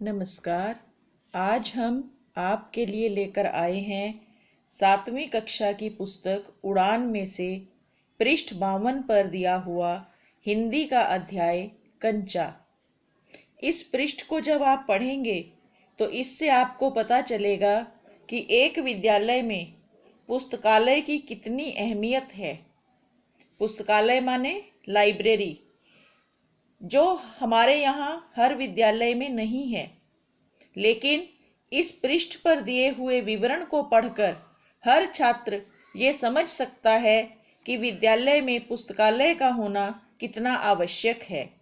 नमस्कार। आज हम आपके लिए लेकर आए हैं 7वीं कक्षा की पुस्तक उड़ान में से पृष्ठ 52 पर दिया हुआ हिंदी का अध्याय कंचा। इस पृष्ठ को जब आप पढ़ेंगे तो इससे आपको पता चलेगा कि एक विद्यालय में पुस्तकालय की कितनी अहमियत है। पुस्तकालय माने लाइब्रेरी, जो हमारे यहाँ हर विद्यालय में नहीं है। लेकिन इस पृष्ठ पर दिए हुए विवरण को पढ़कर हर छात्र ये समझ सकता है कि विद्यालय में पुस्तकालय का होना कितना आवश्यक है।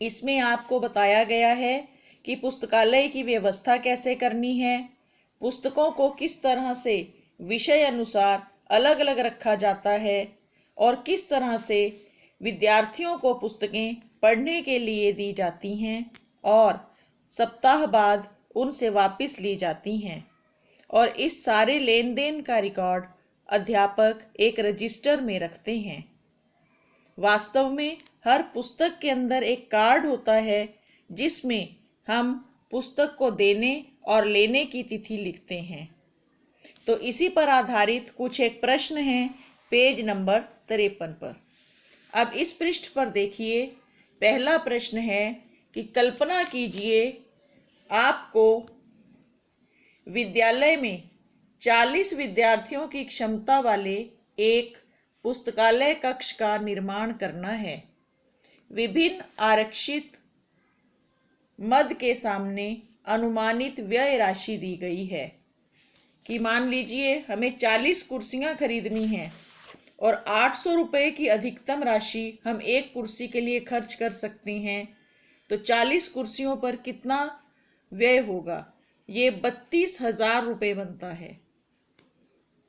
इसमें आपको बताया गया है कि पुस्तकालय की व्यवस्था कैसे करनी है, पुस्तकों को किस तरह से विषय अनुसार अलग अलग रखा जाता है और किस तरह से विद्यार्थियों को पुस्तकें पढ़ने के लिए दी जाती हैं और सप्ताह बाद उनसे वापस ली जाती हैं। और इस सारे लेन देन का रिकॉर्ड अध्यापक एक रजिस्टर में रखते हैं। वास्तव में हर पुस्तक के अंदर एक कार्ड होता है जिसमें हम पुस्तक को देने और लेने की तिथि लिखते हैं। तो इसी पर आधारित कुछ एक प्रश्न हैं पेज नंबर 53 पर। अब इस पृष्ठ पर देखिए, पहला प्रश्न है कि कल्पना कीजिए आपको विद्यालय में 40 विद्यार्थियों की क्षमता वाले एक पुस्तकालय कक्ष का निर्माण करना है। विभिन्न आरक्षित मद के सामने अनुमानित व्यय राशि दी गई है कि मान लीजिए हमें 40 कुर्सियां खरीदनी हैं और 800 रुपये की अधिकतम राशि हम एक कुर्सी के लिए खर्च कर सकते हैं। तो 40 कुर्सियों पर कितना व्यय होगा? ये 32,000 रुपये बनता है।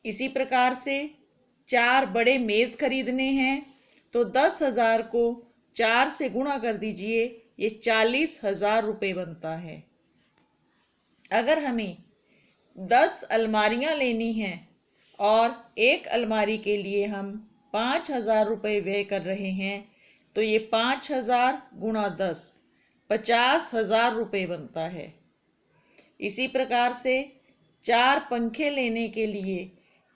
इसी प्रकार से 4 बड़े मेज़ खरीदने हैं तो 10,000 को 4 से गुणा कर दीजिए, ये 40,000 रुपये बनता है। अगर हमें 10 अलमारियां लेनी हैं और एक अलमारी के लिए हम 5,000 रुपये व्यय कर रहे हैं तो ये 5,000 गुणा 10 50,000 रुपये बनता है। इसी प्रकार से 4 पंखे लेने के लिए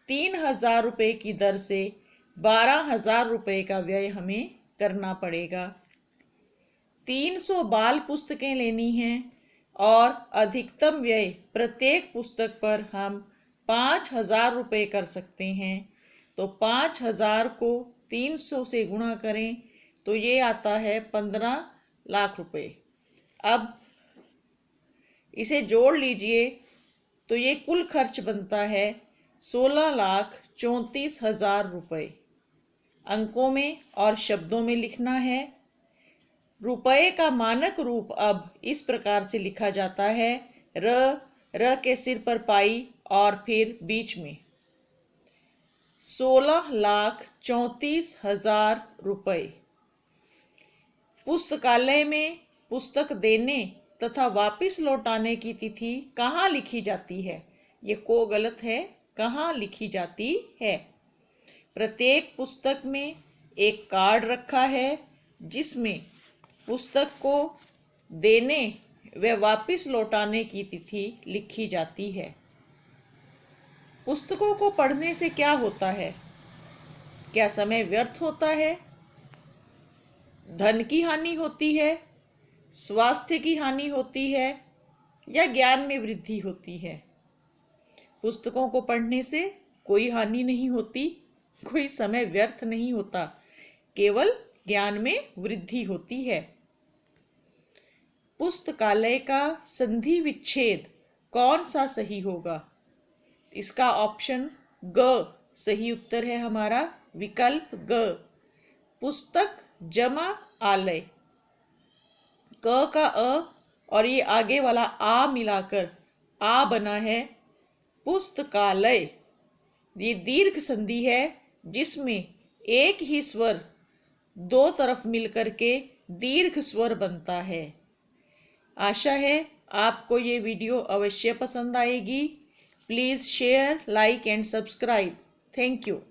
3,000 रुपये की दर से 12,000 रुपये का व्यय हमें करना पड़ेगा। 300 बाल पुस्तकें लेनी हैं और अधिकतम व्यय प्रत्येक पुस्तक पर हम 5,000 रुपये कर सकते हैं। तो 5,000 को 300 से गुणा करें तो ये आता है 15 लाख रुपये। अब इसे जोड़ लीजिए तो ये कुल खर्च बनता है 16,34,000 रुपये। अंकों में और शब्दों में लिखना है। रुपये का मानक रूप अब इस प्रकार से लिखा जाता है, र के सिर पर पाई और फिर बीच में 16,34,000 रुपये। पुस्तकालय में पुस्तक देने तथा वापस लौटाने की तिथि कहाँ लिखी जाती है? ये को गलत है, कहाँ लिखी जाती है? प्रत्येक पुस्तक में एक कार्ड रखा है जिसमें पुस्तक को देने व वापस लौटाने की तिथि लिखी जाती है। पुस्तकों को पढ़ने से क्या होता है? क्या समय व्यर्थ होता है? धन की हानि होती है? स्वास्थ्य की हानि होती है? या ज्ञान में वृद्धि होती है? पुस्तकों को पढ़ने से कोई हानि नहीं होती, कोई समय व्यर्थ नहीं होता, केवल ज्ञान में वृद्धि होती है। पुस्तकालय का संधि विच्छेद कौन सा सही होगा? इसका ऑप्शन ग सही उत्तर है हमारा, विकल्प ग। पुस्तक जमा आलय, क का अ और ये आगे वाला आ मिलाकर आ बना है पुस्तकालय। ये दीर्घ संधि है जिसमें एक ही स्वर दो तरफ मिलकर के दीर्घ स्वर बनता है। आशा है आपको ये वीडियो अवश्य पसंद आएगी। Please share, like and subscribe. Thank you.